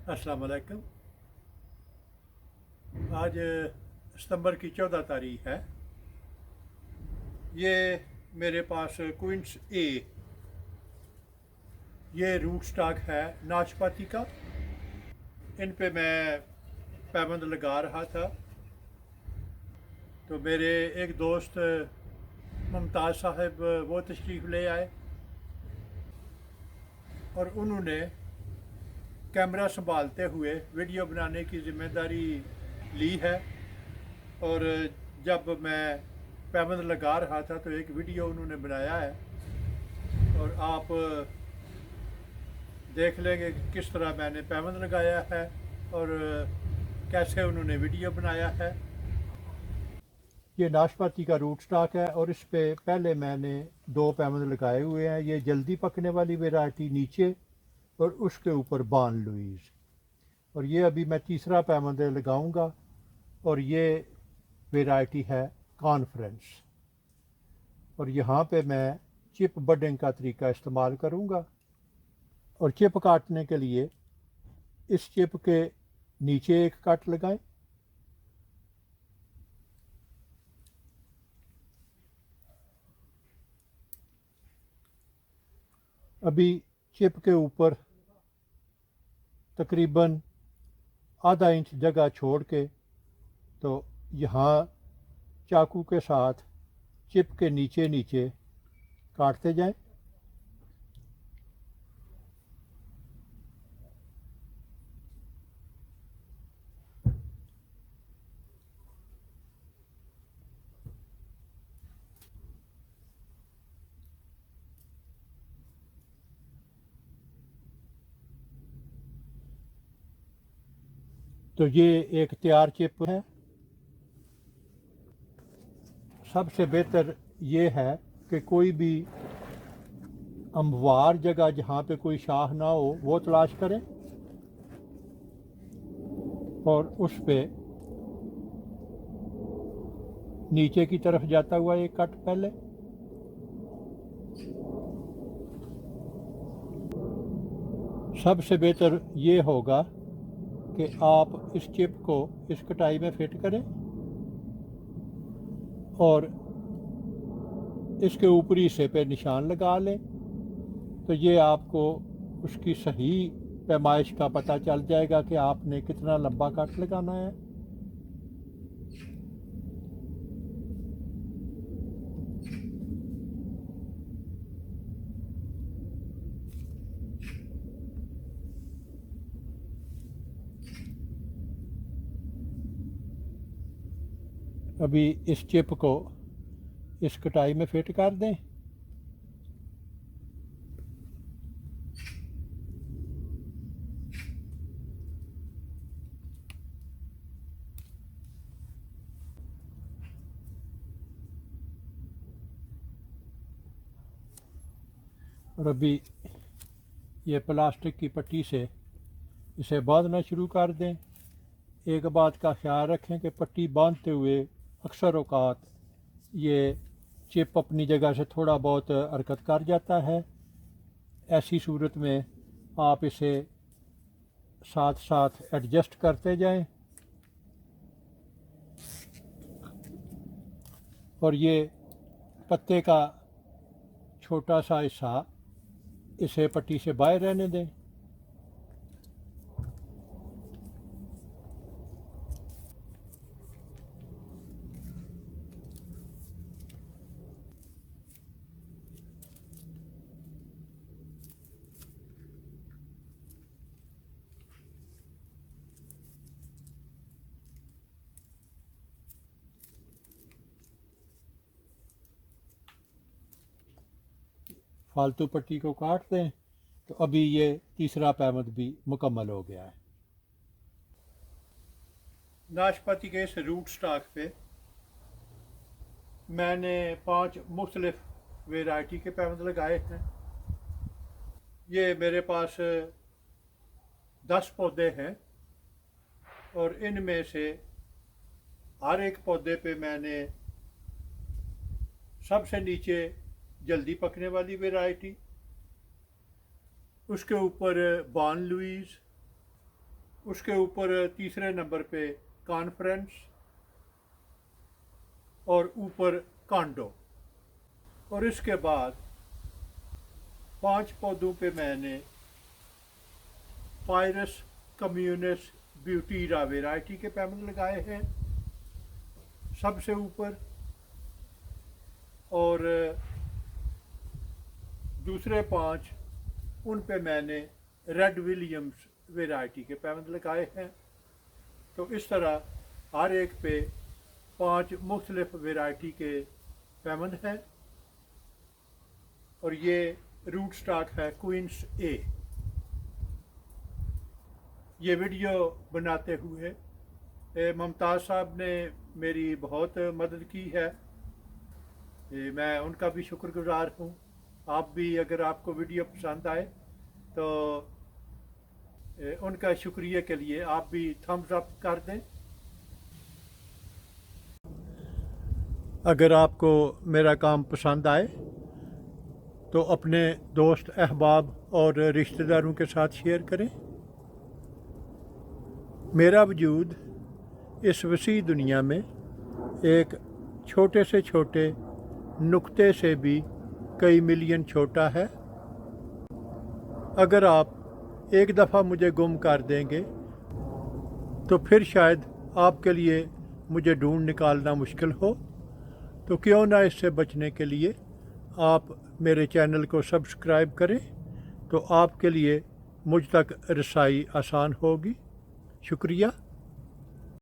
अस्सलाम वालेकुम। आज सितंबर की 14 तारीख है। ये मेरे पास क्विंट्स ए, ये रूट स्टॉक है नाशपाती का। इन पे मैं पैबंद लगा रहा था तो मेरे एक दोस्त मुमताज़ साहब वो तशरीफ़ ले आए और उन्होंने कैमरा संभालते हुए वीडियो बनाने की ज़िम्मेदारी ली है। और जब मैं पैबंद लगा रहा था तो एक वीडियो उन्होंने बनाया है और आप देख लेंगे कि किस तरह मैंने पैबंद लगाया है और कैसे उन्होंने वीडियो बनाया है। ये नाशपाती का रूट स्टॉक है और इस पे पहले मैंने 2 पैबंद लगाए हुए हैं। ये जल्दी पकने वाली वैरायटी नीचे और उसके ऊपर बान लुईस, और ये अभी मैं तीसरा पैबंद लगाऊंगा और ये वैरायटी है कॉन्फ्रेंस। और यहाँ पे मैं चिप बडिंग का तरीका इस्तेमाल करूँगा। और चिप काटने के लिए इस चिप के नीचे एक कट लगाएं। अभी चिप के ऊपर तकरीबन आधा इंच जगह छोड़ के तो यहाँ चाकू के साथ चिप के नीचे नीचे काटते जाएं। तो ये एक तैयार चिप है। सबसे बेहतर ये है कि कोई भी हमवार जगह जहाँ पे कोई शाह ना हो वो तलाश करें और उस पे नीचे की तरफ जाता हुआ एक कट पहले। सबसे बेहतर ये होगा कि आप इस चिप को इस कटाई में फिट करें और इसके ऊपरी हिस्से पे निशान लगा लें, तो ये आपको उसकी सही पैमाइश का पता चल जाएगा कि आपने कितना लंबा कट लगाना है। अभी इस चिप को इस कटाई में फिट कर दें। और अभी ये प्लास्टिक की पट्टी से इसे बांधना शुरू कर दें। एक बात का ख्याल रखें कि पट्टी बांधते हुए अक्सर औकात ये चिप अपनी जगह से थोड़ा बहुत हरकत कर जाता है। ऐसी सूरत में आप इसे साथ साथ एडजस्ट करते जाएं और ये पत्ते का छोटा सा हिस्सा इसे पट्टी से बाहर रहने दें। फालतू पट्टी को काट दें। तो अभी ये तीसरा पैबंद भी मुकम्मल हो गया है। नाशपाती के इस रूट स्टॉक पे मैंने 5 मुख्तलिफ वैरायटी के पैबंद लगाए हैं। ये मेरे पास 10 पौधे हैं और इनमें से हर एक पौधे पे मैंने सबसे नीचे जल्दी पकने वाली वैरायटी, उसके ऊपर बान लुईस, उसके ऊपर तीसरे नंबर पे कॉन्फ्रेंस और ऊपर कांडो। और इसके बाद 5 पौधों पे मैंने पायरस कम्युनिस ब्यूटीरा वेराइटी के पैमल लगाए हैं सबसे ऊपर, और दूसरे 5 उन पे मैंने रेड विलियम्स वेराइटी के पैमल लगाए हैं। तो इस तरह हर एक पे 5 मुख्तलिफ वेराइटी के पैमल हैं। और ये रूट स्टॉक है क्वींस ए। ये वीडियो बनाते हुए मुमताज़ साहब ने मेरी बहुत मदद की है, मैं उनका भी शुक्रगुजार हूँ। आप भी अगर आपको वीडियो पसंद आए तो उनका शुक्रिया के लिए आप भी थम्स अप कर दें। अगर आपको मेरा काम पसंद आए तो अपने दोस्त अहबाब और रिश्तेदारों के साथ शेयर करें। मेरा वजूद इस वसी दुनिया में एक छोटे से छोटे नुक्ते से भी कई मिलियन छोटा है। अगर आप एक दफ़ा मुझे गुम कर देंगे तो फिर शायद आपके लिए मुझे ढूंढ निकालना मुश्किल हो। तो क्यों ना इससे बचने के लिए आप मेरे चैनल को सब्सक्राइब करें, तो आपके लिए मुझ तक रसाई आसान होगी। शुक्रिया।